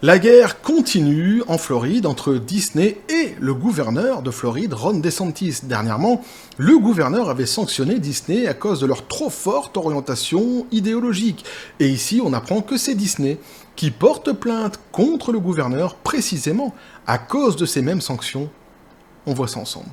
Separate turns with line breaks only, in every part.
La guerre continue en Floride entre Disney et le gouverneur de Floride, Ron DeSantis. Dernièrement, le gouverneur avait sanctionné Disney à cause de leur trop forte orientation idéologique. Et ici, on apprend que c'est Disney qui porte plainte contre le gouverneur précisément à cause de ces mêmes sanctions. On voit ça ensemble.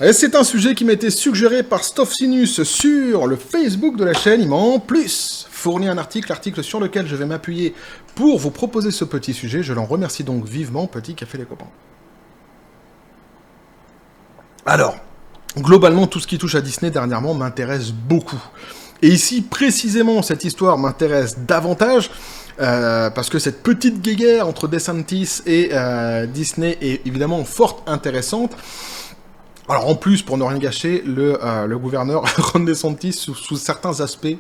Et c'est un sujet qui m'a été suggéré par Stoffinus sur le Facebook de la chaîne. Il m'a en plus fourni un article sur lequel je vais m'appuyer pour vous proposer ce petit sujet. Je l'en remercie donc vivement, petit café les copains. Alors, globalement, tout ce qui touche à Disney dernièrement m'intéresse beaucoup. Et ici, précisément, cette histoire m'intéresse davantage parce que cette petite guéguerre entre DeSantis et Disney est évidemment fort intéressante. Alors en plus, pour ne rien gâcher, le gouverneur Ron DeSantis, sous certains aspects,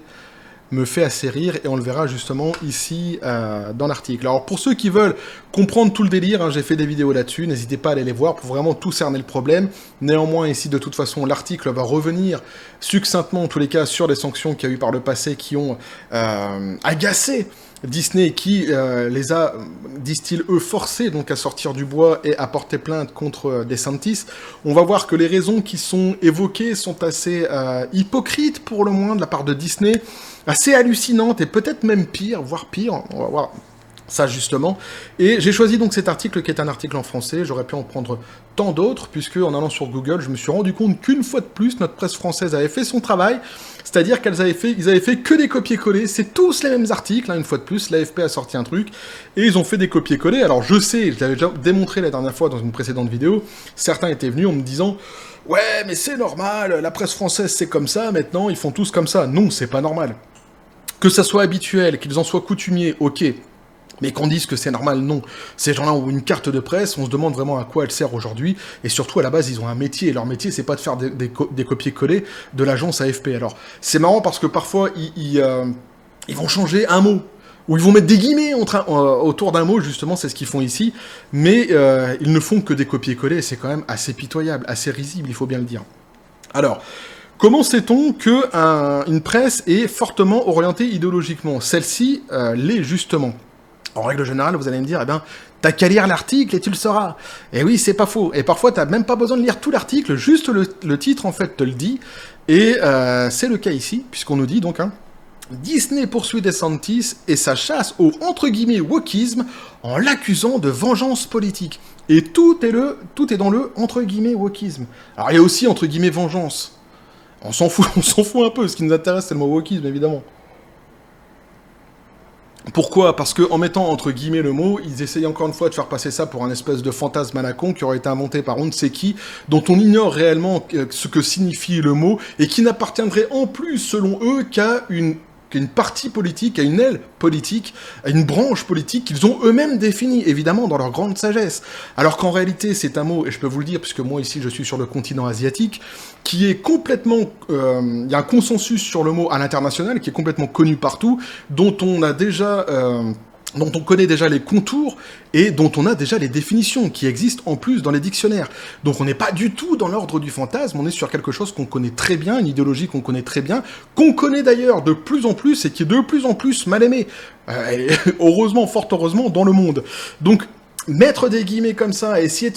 me fait assez rire, et on le verra justement ici dans l'article. Alors pour ceux qui veulent comprendre tout le délire, hein, j'ai fait des vidéos là-dessus, n'hésitez pas à aller les voir pour vraiment tout cerner le problème. Néanmoins, ici, de toute façon, l'article va revenir succinctement, en tous les cas, sur les sanctions qu'il y a eu par le passé qui ont agacé Disney, qui les a, disent-ils, eux, forcés donc à sortir du bois et à porter plainte contre DeSantis. On va voir que les raisons qui sont évoquées sont assez hypocrites, pour le moins, de la part de Disney, assez hallucinantes, et peut-être même pire, voire pire, on va voir ça justement. Et j'ai choisi donc cet article qui est un article en français, j'aurais pu en prendre tant d'autres, puisque en allant sur Google, je me suis rendu compte qu'une fois de plus, notre presse française avait fait son travail, c'est-à-dire qu'ils avaient fait que des copier-coller, c'est tous les mêmes articles, hein, une fois de plus, l'AFP a sorti un truc, et ils ont fait des copier-coller. Alors je sais, je l'avais déjà démontré la dernière fois dans une précédente vidéo, certains étaient venus en me disant « Ouais, mais c'est normal, la presse française c'est comme ça, maintenant ils font tous comme ça ». Non, c'est pas normal. Que ça soit habituel, qu'ils en soient coutumiers, ok. Mais qu'on dise que c'est normal, non. Ces gens-là ont une carte de presse, on se demande vraiment à quoi elle sert aujourd'hui, et surtout, à la base, ils ont un métier, et leur métier, c'est pas de faire des copier-coller de l'agence AFP. Alors, c'est marrant parce que parfois, ils vont changer un mot, ou ils vont mettre des guillemets autour d'un mot, justement, c'est ce qu'ils font ici, mais ils ne font que des copier-coller, et c'est quand même assez pitoyable, assez risible, il faut bien le dire. Alors, comment sait-on qu'une presse est fortement orientée idéologiquement? Celle-ci l'est justement. En règle générale, vous allez me dire, eh ben, t'as qu'à lire l'article et tu le sauras. Et oui, c'est pas faux. Et parfois, t'as même pas besoin de lire tout l'article, juste le titre, en fait, te le dit. Et c'est le cas ici, puisqu'on nous dit, donc, hein, Disney poursuit DeSantis et sa chasse au, entre guillemets, wokisme en l'accusant de vengeance politique. Et tout est dans le, entre guillemets, wokisme. Alors, il y a aussi, entre guillemets, vengeance. On s'en fout un peu. Ce qui nous intéresse, c'est le mot wokisme, évidemment. Pourquoi? Parce qu'en mettant entre guillemets le mot, ils essayaient encore une fois de faire passer ça pour un espèce de fantasme à la con qui aurait été inventé par on ne sait qui, dont on ignore réellement ce que signifie le mot, et qui n'appartiendrait en plus, selon eux, qu'à une partie politique, à une aile politique, à une branche politique qu'ils ont eux-mêmes définie, évidemment, dans leur grande sagesse. Alors qu'en réalité, c'est un mot, et je peux vous le dire, puisque moi ici je suis sur le continent asiatique, qui est complètement... Il y a un consensus sur le mot à l'international, qui est complètement connu partout, dont on connaît déjà les contours, et dont on a déjà les définitions, qui existent en plus dans les dictionnaires. Donc on n'est pas du tout dans l'ordre du fantasme, on est sur quelque chose qu'on connaît très bien, une idéologie qu'on connaît très bien, qu'on connaît d'ailleurs de plus en plus, et qui est de plus en plus mal aimée. Heureusement, fort heureusement, dans le monde. Donc, mettre des guillemets comme ça, et essayer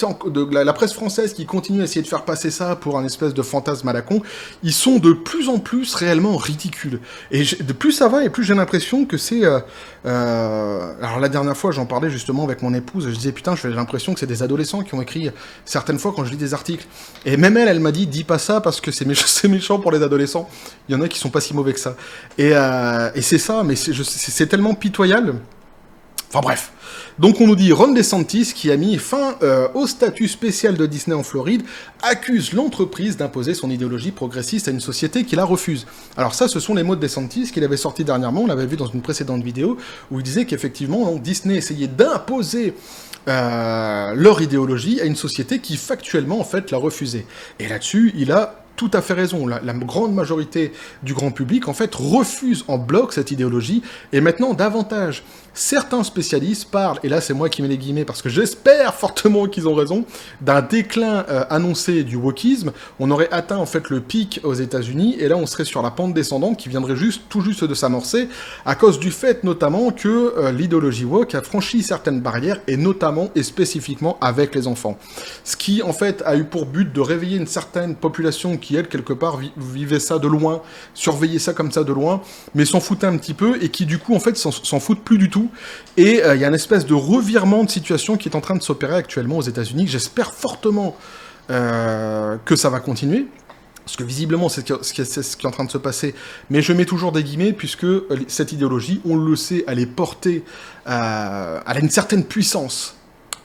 la presse française qui continue à essayer de faire passer ça pour un espèce de fantasme à la con, ils sont de plus en plus réellement ridicules. Et de plus ça va, et plus j'ai l'impression que c'est... Alors la dernière fois, j'en parlais justement avec mon épouse, je disais putain, j'ai l'impression que c'est des adolescents qui ont écrit certaines fois quand je lis des articles. Et même elle m'a dit, dis pas ça parce que c'est méchant pour les adolescents. Il y en a qui sont pas si mauvais que ça. Et c'est ça, mais c'est tellement pitoyable. Enfin bref. Donc on nous dit Ron DeSantis, qui a mis fin au statut spécial de Disney en Floride, accuse l'entreprise d'imposer son idéologie progressiste à une société qui la refuse. Alors ça, ce sont les mots de DeSantis qu'il avait sortis dernièrement, on l'avait vu dans une précédente vidéo, où il disait qu'effectivement, Disney essayait d'imposer leur idéologie à une société qui factuellement, en fait, la refusait. Et là-dessus, il a tout à fait raison. La grande majorité du grand public, en fait, refuse en bloc cette idéologie, et maintenant, davantage. Certains spécialistes parlent, et là c'est moi qui mets les guillemets parce que j'espère fortement qu'ils ont raison, d'un déclin annoncé du wokisme. On aurait atteint en fait le pic aux États-Unis, et là on serait sur la pente descendante qui viendrait tout juste de s'amorcer, à cause du fait notamment que l'idéologie woke a franchi certaines barrières, et notamment et spécifiquement avec les enfants. Ce qui en fait a eu pour but de réveiller une certaine population qui elle quelque part vivait ça de loin, surveillait ça comme ça de loin, mais s'en foutait un petit peu, et qui du coup en fait s'en foutent plus du tout. Et il y a une espèce de revirement de situation qui est en train de s'opérer actuellement aux États-Unis. J'espère fortement que ça va continuer, parce que visiblement c'est ce qui est en train de se passer. Mais je mets toujours des guillemets, puisque cette idéologie, on le sait, elle est portée, elle a une certaine puissance.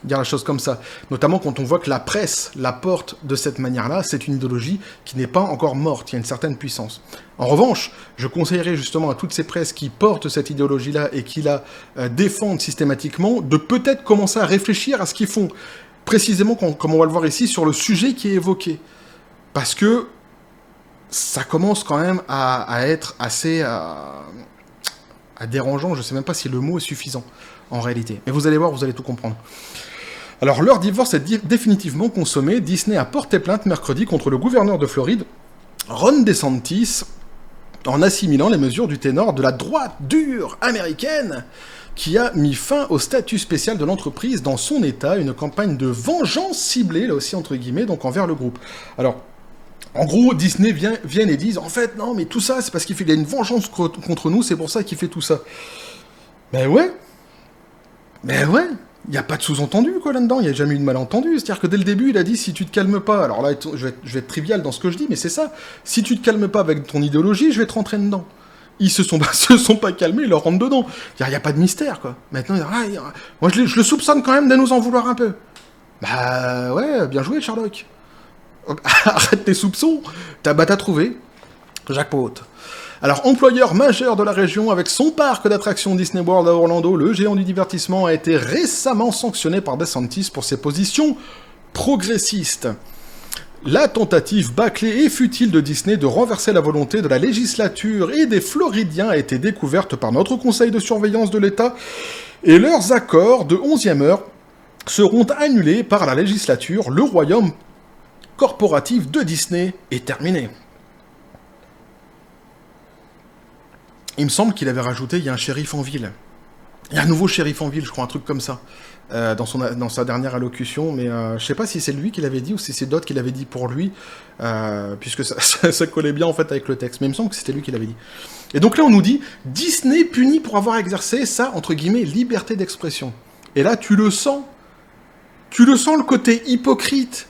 Dire la chose comme ça. Notamment quand on voit que la presse la porte de cette manière-là, c'est une idéologie qui n'est pas encore morte, il y a une certaine puissance. En revanche, je conseillerais justement à toutes ces presses qui portent cette idéologie-là et qui la défendent systématiquement, de peut-être commencer à réfléchir à ce qu'ils font, précisément comme on va le voir ici, sur le sujet qui est évoqué. Parce que ça commence quand même à être assez dérangeant, je ne sais même pas si le mot est suffisant, en réalité. Mais vous allez voir, vous allez tout comprendre. Alors, leur divorce est définitivement consommé. Disney a porté plainte mercredi contre le gouverneur de Floride, Ron DeSantis, en assimilant les mesures du ténor de la droite dure américaine, qui a mis fin au statut spécial de l'entreprise dans son état, une campagne de vengeance ciblée, là aussi entre guillemets, donc envers le groupe. Alors, en gros, Disney viennent et disent, en fait, non, mais tout ça, c'est parce qu'il a une vengeance contre nous, c'est pour ça qu'il fait tout ça. Mais ouais, il n'y a pas de sous-entendu, quoi, là-dedans, il n'y a jamais eu de malentendu. C'est-à-dire que dès le début, il a dit, si tu te calmes pas, alors là, je vais être trivial dans ce que je dis, mais c'est ça, si tu te calmes pas avec ton idéologie, je vais te rentrer dedans. Ils se sont pas calmés, ils leur rentrent dedans. Il n'y a pas de mystère, quoi. Maintenant, moi, je le soupçonne quand même de nous en vouloir un peu. Bah ouais, bien joué, Sherlock. Arrête tes soupçons, t'as trouvé. Jackpot. Alors, employeur majeur de la région avec son parc d'attractions Disney World à Orlando, le géant du divertissement a été récemment sanctionné par DeSantis pour ses positions progressistes. La tentative bâclée et futile de Disney de renverser la volonté de la législature et des Floridiens a été découverte par notre conseil de surveillance de l'État, et leurs accords de 11e heure seront annulés par la législature. Le royaume corporatif de Disney est terminé. Il me semble qu'il avait rajouté, il y a un shérif en ville. Il y a un nouveau shérif en ville, je crois, un truc comme ça, dans sa dernière allocution, mais je sais pas si c'est lui qui l'avait dit ou si c'est d'autres qui l'avaient dit pour lui, puisque ça collait bien en fait avec le texte, mais il me semble que c'était lui qui l'avait dit. Et donc là on nous dit, Disney puni pour avoir exercé sa, entre guillemets, liberté d'expression. Et là tu le sens le côté hypocrite,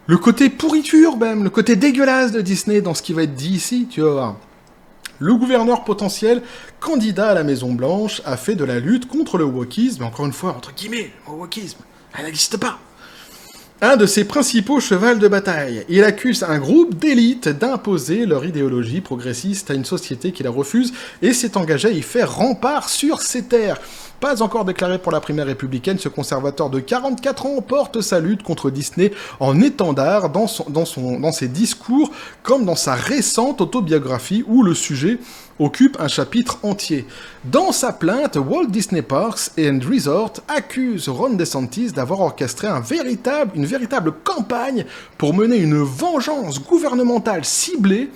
le côté pourriture même, le côté dégueulasse de Disney dans ce qui va être dit ici, tu vas voir. Le gouverneur potentiel, candidat à la Maison-Blanche, a fait de la lutte contre le wokisme, encore une fois, entre guillemets, le wokisme, elle n'existe pas, un de ses principaux chevals de bataille. Il accuse un groupe d'élite d'imposer leur idéologie progressiste à une société qui la refuse et s'est engagé à y faire rempart sur ses terres. Pas encore déclaré pour la primaire républicaine, ce conservateur de 44 ans porte sa lutte contre Disney en étendard dans ses discours, comme dans sa récente autobiographie où le sujet occupe un chapitre entier. Dans sa plainte, Walt Disney Parks and Resort accuse Ron DeSantis d'avoir orchestré une véritable campagne pour mener une vengeance gouvernementale ciblée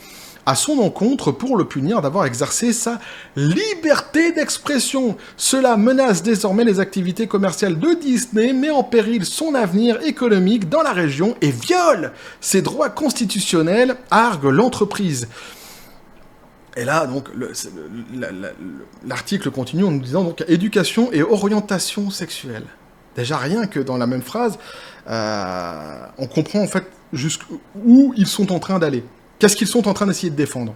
à son encontre pour le punir d'avoir exercé sa liberté d'expression. Cela menace désormais les activités commerciales de Disney, met en péril son avenir économique dans la région et viole ses droits constitutionnels, argue l'entreprise. Et là, donc, l'article continue en nous disant donc éducation et orientation sexuelle. Déjà, rien que dans la même phrase, on comprend en fait jusqu'où ils sont en train d'aller. Qu'est-ce qu'ils sont en train d'essayer de défendre ?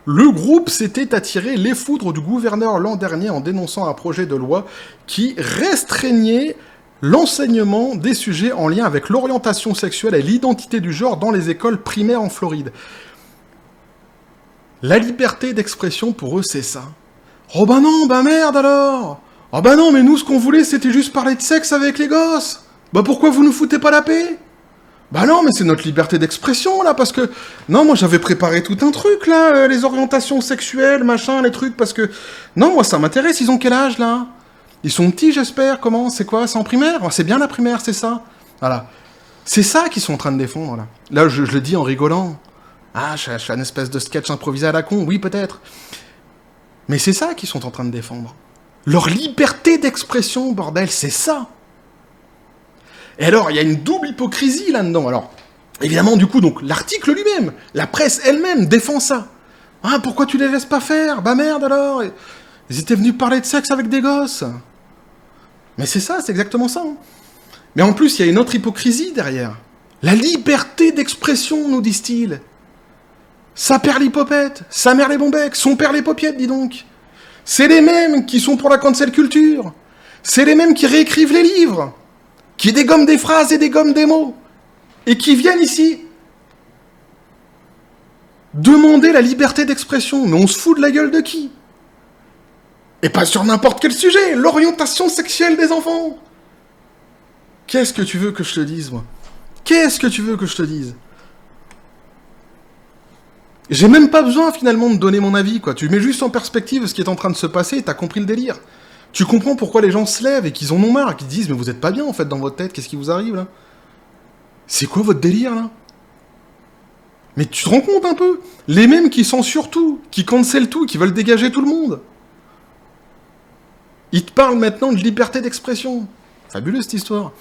Le groupe s'était attiré les foudres du gouverneur l'an dernier en dénonçant un projet de loi qui restreignait l'enseignement des sujets en lien avec l'orientation sexuelle et l'identité du genre dans les écoles primaires en Floride. La liberté d'expression pour eux, c'est ça. Oh bah non, bah merde alors. Oh bah non, mais nous, ce qu'on voulait, c'était juste parler de sexe avec les gosses. Bah pourquoi vous nous foutez pas la paix ? Bah non, mais c'est notre liberté d'expression, là, parce que... Non, moi, j'avais préparé tout un truc, là, les orientations sexuelles, machin, les trucs, parce que... Non, moi, ça m'intéresse, ils ont quel âge, là? Ils sont petits, j'espère, comment? C'est quoi? C'est en primaire? C'est bien la primaire, c'est ça? Voilà. C'est ça qu'ils sont en train de défendre, là. Là, je le dis en rigolant. Ah, je suis un espèce de sketch improvisé à la con, oui, peut-être. Mais c'est ça qu'ils sont en train de défendre. Leur liberté d'expression, bordel, c'est ça. Et alors, il y a une double hypocrisie là-dedans. Alors, évidemment, du coup, donc l'article lui-même, la presse elle-même défend ça. Ah, pourquoi tu les laisses pas faire? Bah merde alors. Ils étaient venus parler de sexe avec des gosses. Mais c'est ça, c'est exactement ça. Hein. Mais en plus, il y a une autre hypocrisie derrière. La liberté d'expression, nous disent-ils. Sa père l'hypopète, sa mère les bombecs, son père les popiettes, dis donc. C'est les mêmes qui sont pour la cancel culture. C'est les mêmes qui réécrivent les livres, qui dégomment des phrases et dégomment des mots, et qui viennent ici demander la liberté d'expression. Mais on se fout de la gueule de qui? Et pas sur n'importe quel sujet, l'orientation sexuelle des enfants. Qu'est-ce que tu veux que je te dise, moi? Qu'est-ce que tu veux que je te dise? J'ai même pas besoin, finalement, de donner mon avis, quoi. Tu mets juste en perspective ce qui est en train de se passer et t'as compris le délire. Tu comprends pourquoi les gens se lèvent et qu'ils en ont marre, qu'ils disent « Mais vous êtes pas bien, en fait, dans votre tête, qu'est-ce qui vous arrive, là ?» C'est quoi votre délire, là? Mais tu te rends compte, un peu? Les mêmes qui censurent tout, qui cancellent tout, qui veulent dégager tout le monde. Ils te parlent maintenant de liberté d'expression. Fabuleux, cette histoire.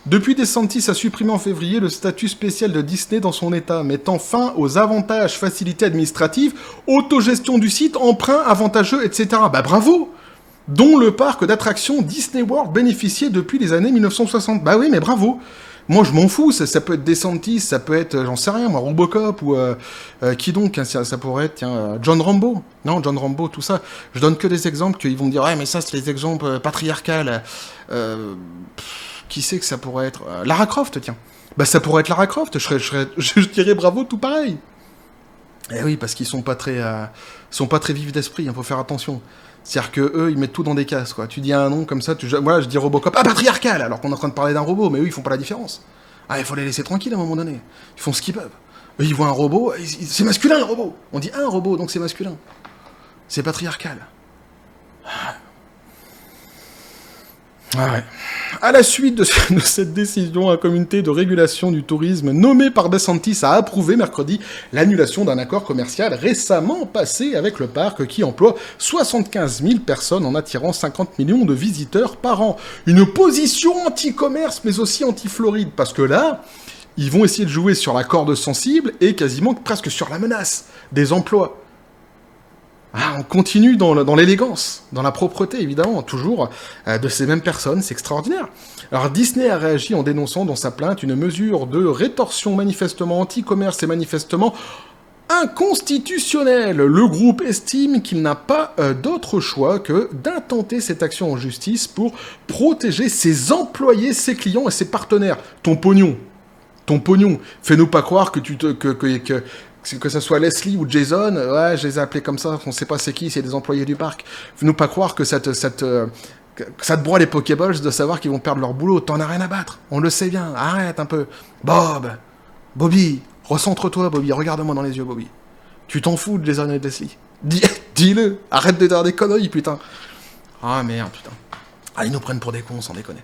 Depuis, DeSantis a supprimé en février le statut spécial de Disney dans son État, mettant fin aux avantages, facilités administratives, autogestion du site, emprunts avantageux, etc. Bah bravo! Dont le parc d'attractions Disney World bénéficiait depuis les années 1960. Bah oui, mais bravo! Moi, je m'en fous, ça peut être DeSantis, ça peut être, j'en sais rien, moi, Robocop, ou qui donc, hein, ça pourrait être, tiens, John Rambo. Non, John Rambo, tout ça. Je donne que des exemples qu'ils vont me dire, ouais, mais ça, c'est les exemples patriarcales. Qui sait que ça pourrait être Lara Croft, tiens. Bah, ça pourrait être Lara Croft, je dirais bravo, tout pareil. Eh oui, parce qu'ils sont pas très vifs d'esprit, hein, faut faire attention. C'est-à-dire que eux, ils mettent tout dans des cases, quoi. Tu dis un nom comme ça, voilà, je dis Robocop, ah, patriarcal, alors qu'on est en train de parler d'un robot, mais eux, ils font pas la différence. Ah, il faut les laisser tranquilles à un moment donné. Ils font ce qu'ils peuvent. Eux, ils voient un robot, c'est masculin, le robot. On dit un robot, donc c'est masculin. C'est patriarcal. Ah ouais. À la suite de cette décision, un comité de régulation du tourisme nommé par DeSantis a approuvé mercredi l'annulation d'un accord commercial récemment passé avec le parc qui emploie 75 000 personnes en attirant 50 millions de visiteurs par an. Une position anti-commerce mais aussi anti-Floride, parce que là, ils vont essayer de jouer sur la corde sensible et quasiment presque sur la menace des emplois. Ah, on continue dans l'élégance, dans la propreté, évidemment, toujours de ces mêmes personnes, c'est extraordinaire. Alors Disney a réagi en dénonçant dans sa plainte une mesure de rétorsion manifestement anti-commerce et manifestement inconstitutionnelle. Le groupe estime qu'il n'a pas d'autre choix que d'intenter cette action en justice pour protéger ses employés, ses clients et ses partenaires. Ton pognon. Fais-nous pas croire que ça soit Leslie ou Jason, ouais, je les ai appelés comme ça, on sait pas c'est qui, c'est des employés du parc. Fais-nous pas croire que ça te broie les Pokéballs de savoir qu'ils vont perdre leur boulot. T'en as rien à battre, on le sait bien, arrête un peu. Bobby, recentre-toi, Bobby, regarde-moi dans les yeux, Bobby. Tu t'en fous de Jason et de Leslie. Dis-le, arrête de dire des conneries, putain. Ah merde, putain. Ah, ils nous prennent pour des cons, sans déconner.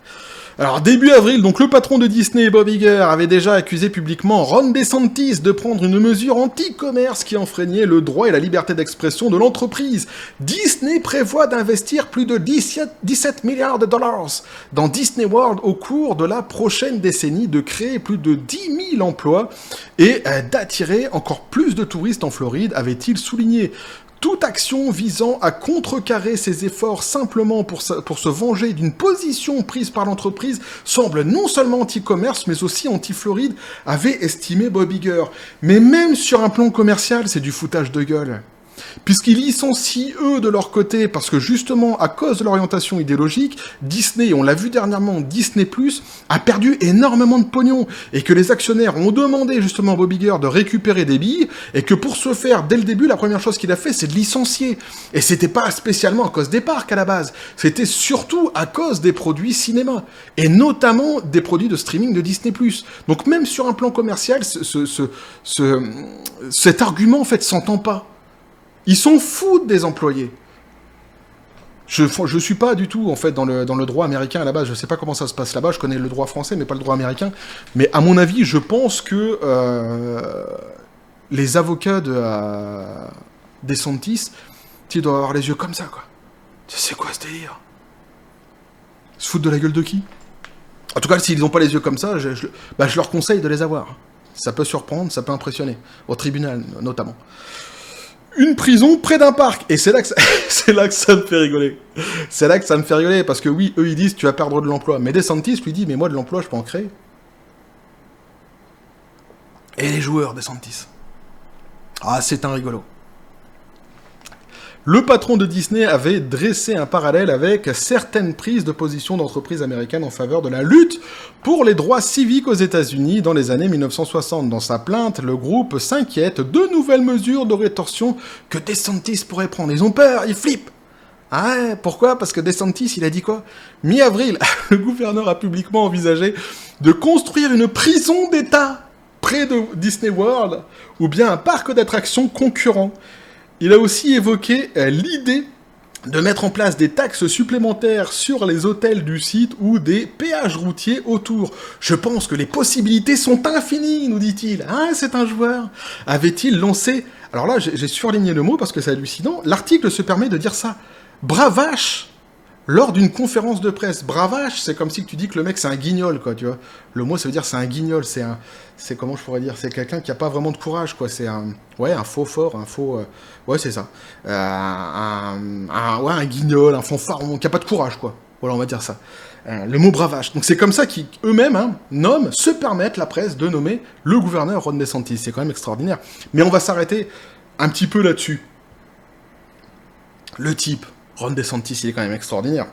Alors, début avril, donc le patron de Disney, Bob Iger, avait déjà accusé publiquement Ron DeSantis de prendre une mesure anti-commerce qui enfreignait le droit et la liberté d'expression de l'entreprise. Disney prévoit d'investir plus de 17 milliards de dollars dans Disney World au cours de la prochaine décennie, de créer plus de 10 000 emplois et d'attirer encore plus de touristes en Floride, avait-il souligné. Toute action visant à contrecarrer ces efforts simplement pour se venger d'une position prise par l'entreprise semble non seulement anti-commerce, mais aussi anti-Floride, avait estimé Bob Iger. Mais même sur un plan commercial, c'est du foutage de gueule. puisqu'ils licencient eux de leur côté, parce que justement, à cause de l'orientation idéologique, Disney, on l'a vu dernièrement, Disney+, a perdu énormément de pognon, et que les actionnaires ont demandé justement à Bob Iger de récupérer des billes, et que pour ce faire, dès le début, la première chose qu'il a fait, c'est de licencier. Et c'était pas spécialement à cause des parcs à la base, c'était surtout à cause des produits cinéma, et notamment des produits de streaming de Disney+. Donc même sur un plan commercial, cet argument en fait s'entend pas. Ils sont fous des employés. Je suis pas du tout en fait dans le droit américain à la base. Je sais pas comment ça se passe là-bas. Je connais le droit français, mais pas le droit américain. Mais à mon avis, je pense que les avocats de DeSantis, ils doivent avoir les yeux comme ça, quoi. C'est quoi ce délire? Se foutre de la gueule de qui? En tout cas, s'ils n'ont pas les yeux comme ça, je leur conseille de les avoir. Ça peut surprendre, ça peut impressionner. Au tribunal, notamment. Une prison près d'un parc. Et c'est là que ça me fait rigoler. C'est là que ça me fait rigoler, parce que oui, eux, ils disent, tu vas perdre de l'emploi. Mais DeSantis lui dit, mais moi, de l'emploi, je peux en créer. Et les joueurs, DeSantis. Ah, c'est un rigolo. Le patron de Disney avait dressé un parallèle avec certaines prises de position d'entreprises américaines en faveur de la lutte pour les droits civiques aux États-Unis dans les années 1960. Dans sa plainte, le groupe s'inquiète de nouvelles mesures de rétorsion que DeSantis pourrait prendre. Ils ont peur, ils flippent. Ah ouais, pourquoi? Parce que DeSantis, il a dit quoi? Mi-avril, le gouverneur a publiquement envisagé de construire une prison d'État près de Disney World ou bien un parc d'attractions concurrent. Il a aussi évoqué l'idée de mettre en place des taxes supplémentaires sur les hôtels du site ou des péages routiers autour. Je pense que les possibilités sont infinies, nous dit-il. Ah, c'est un joueur. Avait-il lancé... Alors là, j'ai surligné le mot parce que c'est hallucinant. L'article se permet de dire ça. Bravache lors d'une conférence de presse. Bravache, c'est comme si tu dis que le mec c'est un guignol, quoi, tu vois. Le mot, ça veut dire c'est un guignol, c'est comment je pourrais dire, c'est quelqu'un qui a pas vraiment de courage, quoi. C'est un faux fort, un faux, ouais, c'est ça. Un guignol, un fanfaron, qui a pas de courage, quoi. Voilà, on va dire ça. Le mot bravache. Donc c'est comme ça qu'eux-mêmes se permettent, la presse, de nommer le gouverneur Ron DeSantis. C'est quand même extraordinaire. Mais on va s'arrêter un petit peu là-dessus. Le type, Ron DeSantis, il est quand même extraordinaire.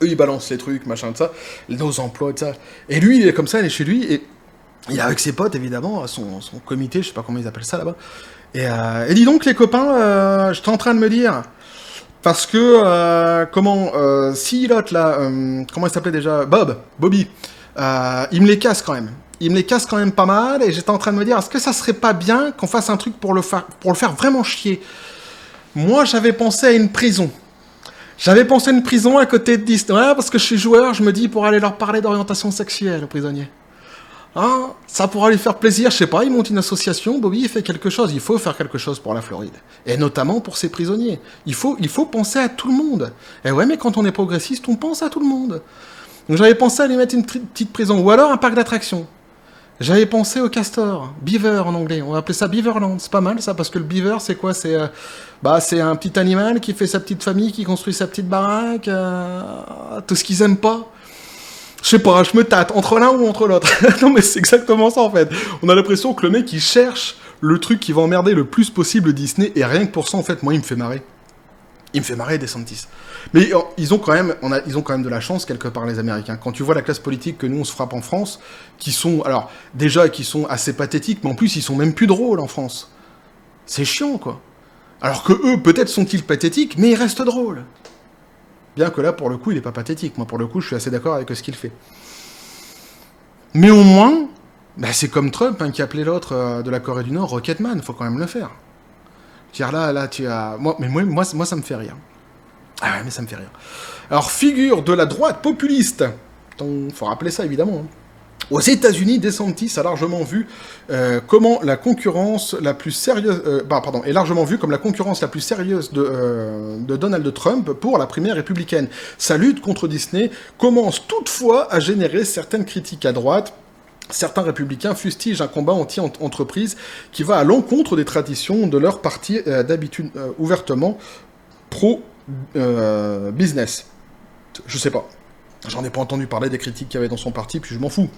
Eux, ils balancent les trucs, machin, de ça, nos emplois, de ça. Et lui, il est comme ça, il est chez lui, et il est avec ses potes, évidemment, son comité, je sais pas comment ils appellent ça là-bas. Et dis donc, les copains, j'étais en train de me dire, parce que, si l'autre, là, comment il s'appelait déjà? Bobby, il me les casse quand même. Il me les casse quand même pas mal, et j'étais en train de me dire, est-ce que ça serait pas bien qu'on fasse un truc pour le faire vraiment chier? Moi, j'avais pensé à une prison. J'avais pensé à une prison à côté de Disney. Ouais, parce que je suis joueur, je me dis, pour aller leur parler d'orientation sexuelle aux prisonniers. Ah, ça pourra lui faire plaisir, je sais pas, il monte une association, Bobby, il fait quelque chose. Il faut faire quelque chose pour la Floride. Et notamment pour ses prisonniers. Il faut penser à tout le monde. Et ouais, mais quand on est progressiste, on pense à tout le monde. Donc j'avais pensé à lui mettre une petite prison. Ou alors un parc d'attractions. J'avais pensé au castor, beaver en anglais, on va appeler ça Beaverland, c'est pas mal ça, parce que le beaver c'est quoi? C'est un petit animal qui fait sa petite famille, qui construit sa petite baraque, tout ce qu'ils aiment pas. Je sais pas, je me tâte, entre l'un ou entre l'autre. Non mais c'est exactement ça en fait. On a l'impression que le mec il cherche le truc qui va emmerder le plus possible Disney, et rien que pour ça en fait, moi il me fait marrer. Il me fait marrer DeSantis. Mais ils ont quand même de la chance quelque part, les Américains. Quand tu vois la classe politique que nous on se frappe en France, qui sont assez pathétiques, mais en plus ils sont même plus drôles en France. C'est chiant quoi. Alors que eux peut-être sont-ils pathétiques, mais ils restent drôles. Bien que là pour le coup il est pas pathétique. Moi pour le coup je suis assez d'accord avec ce qu'il fait. Mais au moins, c'est comme Trump qui appelait l'autre de la Corée du Nord Rocketman. Faut quand même le faire. Car là, tu as... Moi, ça me fait rire. Ah ouais, mais ça me fait rire. Alors, figure de la droite populiste. Faut rappeler ça, évidemment. Aux États-Unis, DeSantis a largement vu comment la concurrence la plus sérieuse... est largement vu comme la concurrence la plus sérieuse de Donald Trump pour la primaire républicaine. Sa lutte contre Disney commence toutefois à générer certaines critiques à droite. Certains républicains fustigent un combat anti-entreprise qui va à l'encontre des traditions de leur parti d'habitude ouvertement pro-business. Je sais pas. J'en ai pas entendu parler des critiques qu'il y avait dans son parti, puis je m'en fous.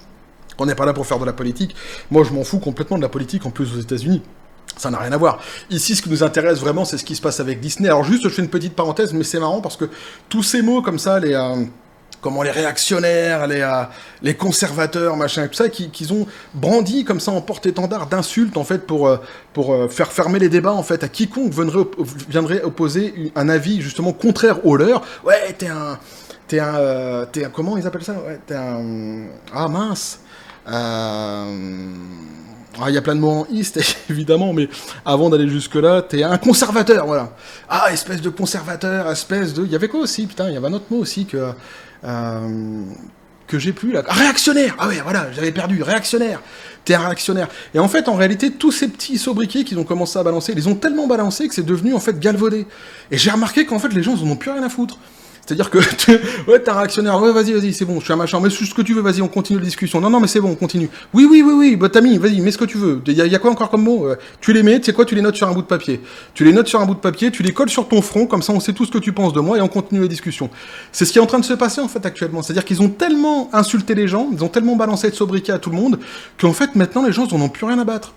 On n'est pas là pour faire de la politique. Moi, je m'en fous complètement de la politique, en plus aux États-Unis. Ça n'a rien à voir. Ici, ce qui nous intéresse vraiment, c'est ce qui se passe avec Disney. Alors juste, je fais une petite parenthèse, mais c'est marrant parce que tous ces mots comme ça, comment les réactionnaires, les conservateurs, machin et tout ça, qu'ils ont brandi comme ça en porte-étendard d'insultes en fait pour faire fermer les débats en fait à quiconque viendrait opposer un avis justement contraire au leur. Ouais, t'es un comment ils appellent ça? Ouais, ah mince. Il y a plein de mots en East, évidemment, mais avant d'aller jusque-là, t'es un conservateur, voilà. Ah, espèce de conservateur, espèce de... Il y avait quoi aussi, putain, il y avait un autre mot aussi que j'ai plus, là. Ah, réactionnaire. Ah ouais, voilà, j'avais perdu, réactionnaire. T'es un réactionnaire. Et en fait, en réalité, tous ces petits sobriquets qu'ils ont commencé à balancer, ils les ont tellement balancés que c'est devenu, en fait, galvaudé. Et j'ai remarqué qu'en fait, les gens, ils en ont plus rien à foutre. C'est-à-dire que, ouais, t'es un réactionnaire, ouais, vas-y, c'est bon, je suis un machin, mais ce que tu veux, vas-y, on continue la discussion. Non, mais c'est bon, on continue. Oui, bah t'as mis, vas-y, mets ce que tu veux. Y a quoi encore comme mot? Tu les mets, tu sais quoi, tu les notes sur un bout de papier. Tu les colles sur ton front, comme ça on sait tout ce que tu penses de moi et on continue la discussion. C'est ce qui est en train de se passer, en fait, actuellement. C'est-à-dire qu'ils ont tellement insulté les gens, ils ont tellement balancé de sobriquet à tout le monde, qu'en fait, maintenant, les gens, ils en ont plus rien à battre.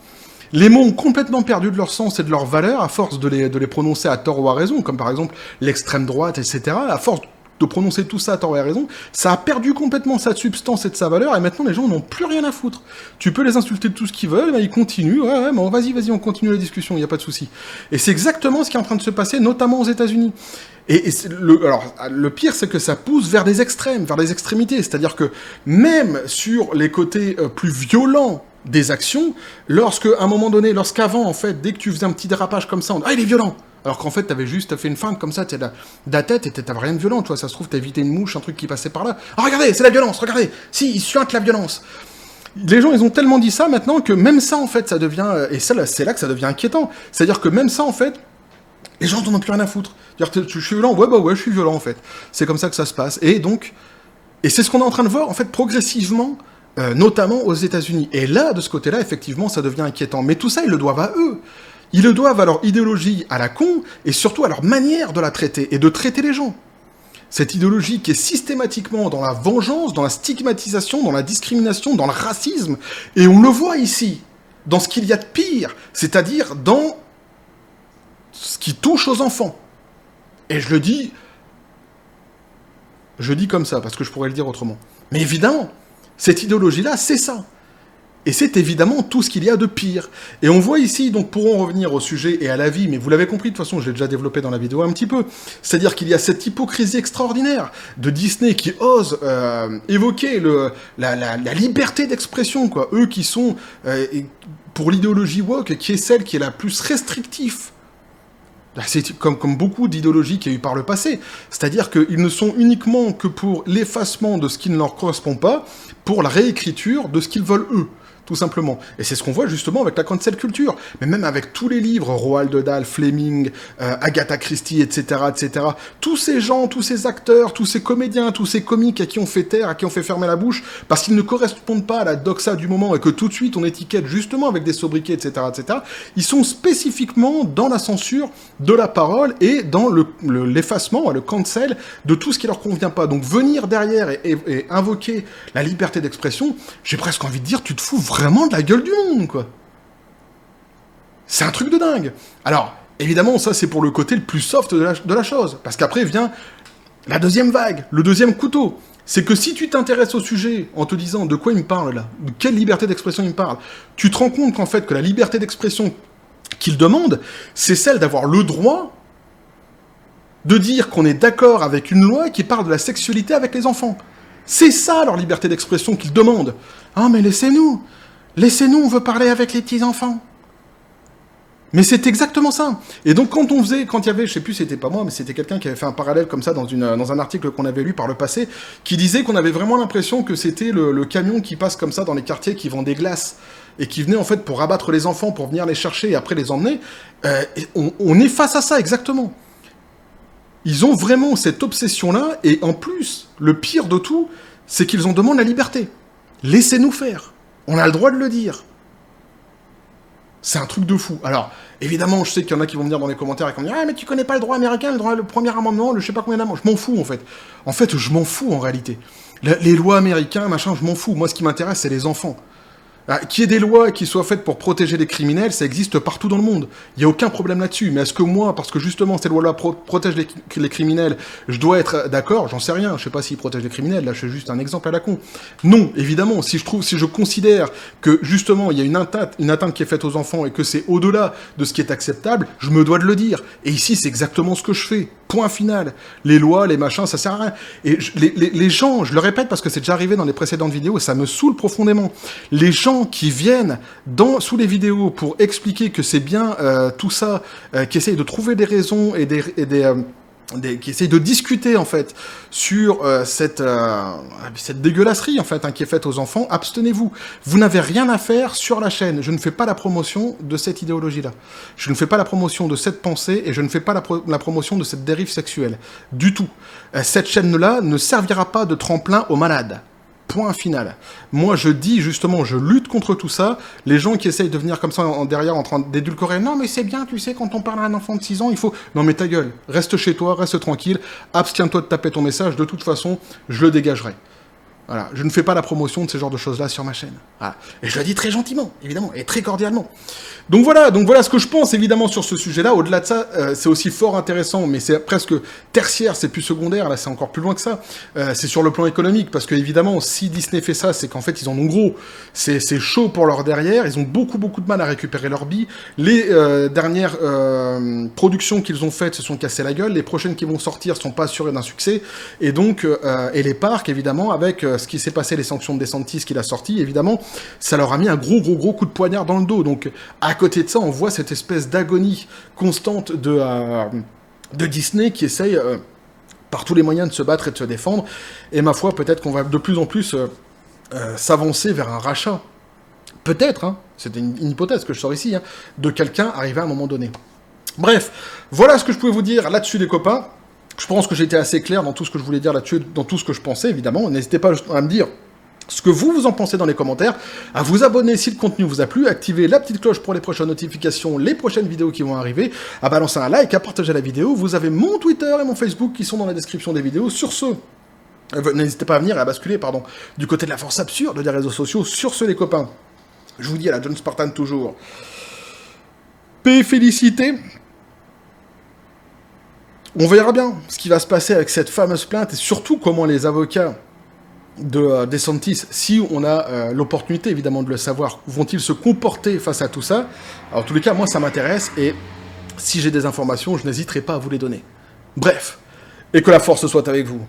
Les mots ont complètement perdu de leur sens et de leur valeur à force de les prononcer à tort ou à raison, comme par exemple l'extrême droite, etc. À force de prononcer tout ça à tort et à raison, ça a perdu complètement sa substance et de sa valeur, et maintenant les gens n'ont plus rien à foutre. Tu peux les insulter de tout ce qu'ils veulent, ben ils continuent, ouais, bon, vas-y, on continue la discussion, il n'y a pas de souci. Et c'est exactement ce qui est en train de se passer, notamment aux États-Unis. Et le pire, c'est que ça pousse vers des extrêmes, vers les extrémités, c'est-à-dire que même sur les côtés plus violents des actions, à un moment donné, lorsqu'avant, en fait, dès que tu faisais un petit dérapage comme ça, il est violent. Alors qu'en fait, t'as fait une feinte comme ça, t'es de la tête et t'avais rien de violent, tu vois, ça se trouve, t'as évité une mouche, un truc qui passait par là. Ah, regardez, c'est la violence, regardez. Si, ils suintent la violence. Les gens, ils ont tellement dit ça maintenant que même ça, en fait, ça devient, et ça, c'est là que ça devient inquiétant. C'est-à-dire que même ça, en fait, les gens n'en ont plus rien à foutre. C'est-à-dire, je suis violent, ouais, je suis violent, en fait. C'est comme ça que ça se passe. Et c'est ce qu'on est en train de voir, en fait, progressivement, notamment aux États-Unis. Et là, de ce côté-là, effectivement, ça devient inquiétant. Mais tout ça, ils le doivent à eux. Ils le doivent à leur idéologie à la con, et surtout à leur manière de la traiter, et de traiter les gens. Cette idéologie qui est systématiquement dans la vengeance, dans la stigmatisation, dans la discrimination, dans le racisme, et on le voit ici, dans ce qu'il y a de pire, c'est-à-dire dans ce qui touche aux enfants. Et je dis comme ça, parce que je pourrais le dire autrement. Mais évidemment, cette idéologie-là, c'est ça. Et c'est évidemment tout ce qu'il y a de pire. Et on voit ici, donc pour en revenir au sujet et à la vie, mais vous l'avez compris, de toute façon, je l'ai déjà développé dans la vidéo un petit peu, c'est-à-dire qu'il y a cette hypocrisie extraordinaire de Disney qui ose évoquer la liberté d'expression, quoi. Eux qui sont, pour l'idéologie woke, qui est celle qui est la plus restrictive. C'est comme beaucoup d'idéologies qu'il y a eu par le passé. C'est-à-dire qu'ils ne sont uniquement que pour l'effacement de ce qui ne leur correspond pas, pour la réécriture de ce qu'ils veulent eux. Tout simplement. Et c'est ce qu'on voit justement avec la cancel culture. Mais même avec tous les livres, Roald Dahl, Fleming, Agatha Christie, etc., etc. Tous ces gens, tous ces acteurs, tous ces comédiens, tous ces comiques à qui on fait taire, à qui on fait fermer la bouche, parce qu'ils ne correspondent pas à la doxa du moment et que tout de suite on étiquette justement avec des sobriquets, etc., etc. Ils sont spécifiquement dans la censure de la parole et dans l'effacement, le cancel de tout ce qui leur convient pas. Donc venir derrière et invoquer la liberté d'expression, j'ai presque envie de dire, tu te fous vraiment de la gueule du monde, quoi. C'est un truc de dingue. Alors, évidemment, ça, c'est pour le côté le plus soft de la chose. Parce qu'après vient la deuxième vague, le deuxième couteau. C'est que si tu t'intéresses au sujet en te disant de quoi il me parle, là, de quelle liberté d'expression il me parle, tu te rends compte qu'en fait, que la liberté d'expression qu'il demande, c'est celle d'avoir le droit de dire qu'on est d'accord avec une loi qui parle de la sexualité avec les enfants. C'est ça, leur liberté d'expression qu'ils demandent. Ah, mais laissez-nous, on veut parler avec les petits-enfants. Mais c'est exactement ça. Et donc, quand il y avait, je sais plus, c'était pas moi, mais c'était quelqu'un qui avait fait un parallèle comme ça dans un article qu'on avait lu par le passé, qui disait qu'on avait vraiment l'impression que c'était le camion qui passe comme ça dans les quartiers qui vend des glaces, et qui venait en fait pour abattre les enfants, pour venir les chercher et après les emmener. On est face à ça, exactement. Ils ont vraiment cette obsession-là, et en plus, le pire de tout, c'est qu'ils en demandent la liberté. Laissez-nous faire. On a le droit de le dire. C'est un truc de fou. Alors, évidemment, je sais qu'il y en a qui vont me dire dans les commentaires et qui vont me dire « Ah, mais tu connais pas le droit américain, le premier amendement, le je sais pas combien d'amendements. » Je m'en fous, en fait. En fait, je m'en fous, en réalité. Les lois américaines, machin, je m'en fous. Moi, ce qui m'intéresse, c'est les enfants. Qu'il y ait des lois qui soient faites pour protéger les criminels, ça existe partout dans le monde. Il n'y a aucun problème là-dessus. Mais est-ce que moi, parce que justement ces lois-là protègent les criminels, je dois être d'accord? J'en sais rien. Je sais pas s'ils protègent les criminels. Là, je fais juste un exemple à la con. Non, évidemment. Si je considère que justement il y a une atteinte qui est faite aux enfants et que c'est au-delà de ce qui est acceptable, je me dois de le dire. Et ici, c'est exactement ce que je fais. Point final. Les lois, les machins, ça sert à rien. Et les gens, je le répète parce que c'est déjà arrivé dans les précédentes vidéos et ça me saoule profondément. Les gens qui viennent sous les vidéos pour expliquer que c'est bien tout ça, qui essayent de trouver des raisons et qui essayent de discuter en fait sur cette dégueulasserie en fait qui est faite aux enfants, abstenez-vous. Vous n'avez rien à faire sur la chaîne. Je ne fais pas la promotion de cette idéologie-là. Je ne fais pas la promotion de cette pensée et je ne fais pas la promotion de cette dérive sexuelle. Du tout. Cette chaîne-là ne servira pas de tremplin aux malades. Point final. Moi, je dis justement, je lutte contre tout ça. Les gens qui essayent de venir comme ça derrière en train d'édulcorer. Non, mais c'est bien, tu sais, quand on parle à un enfant de 6 ans, il faut... Non, mais ta gueule. Reste chez toi, reste tranquille. Abstiens-toi de taper ton message. De toute façon, je le dégagerai. Voilà. Je ne fais pas la promotion de ces genres de choses-là sur ma chaîne. Voilà. Et je le dis très gentiment, évidemment, et très cordialement. Donc voilà ce que je pense évidemment sur ce sujet-là. Au-delà de ça, c'est aussi fort intéressant, mais c'est presque tertiaire, c'est plus secondaire, là c'est encore plus loin que ça. C'est sur le plan économique, parce que évidemment, si Disney fait ça, c'est qu'en fait ils en ont gros. C'est chaud pour leur derrière, ils ont beaucoup de mal à récupérer leurs billes. Les dernières productions qu'ils ont faites se sont cassées la gueule, les prochaines qui vont sortir sont pas assurées d'un succès, et donc, et les parcs évidemment, avec ce qui s'est passé, les sanctions de DeSantis qu'il a sorti, évidemment, ça leur a mis un gros coup de poignard dans le dos. Donc, à côté de ça, on voit cette espèce d'agonie constante de Disney qui essaye par tous les moyens de se battre et de se défendre. Et ma foi, peut-être qu'on va de plus en plus s'avancer vers un rachat. Peut-être, hein, c'est une hypothèse que je sors ici, hein, de quelqu'un arrivé à un moment donné. Bref, voilà ce que je pouvais vous dire là-dessus, les copains. Je pense que j'ai été assez clair dans tout ce que je voulais dire là-dessus, dans tout ce que je pensais, évidemment. N'hésitez pas à me dire ce que vous en pensez dans les commentaires, à vous abonner si le contenu vous a plu, activer la petite cloche pour les prochaines notifications, les prochaines vidéos qui vont arriver, à balancer un like, à partager la vidéo. Vous avez mon Twitter et mon Facebook qui sont dans la description des vidéos. Sur ce, n'hésitez pas à venir et à basculer, du côté de la force absurde des réseaux sociaux. Sur ce, les copains, je vous dis à la John Spartan toujours. Paix et félicité. On verra bien ce qui va se passer avec cette fameuse plainte et surtout comment les avocats de DeSantis, si on a l'opportunité évidemment de le savoir, vont-ils se comporter face à tout ça? Alors en tous les cas, moi ça m'intéresse et si j'ai des informations, je n'hésiterai pas à vous les donner. Bref, et que la force soit avec vous.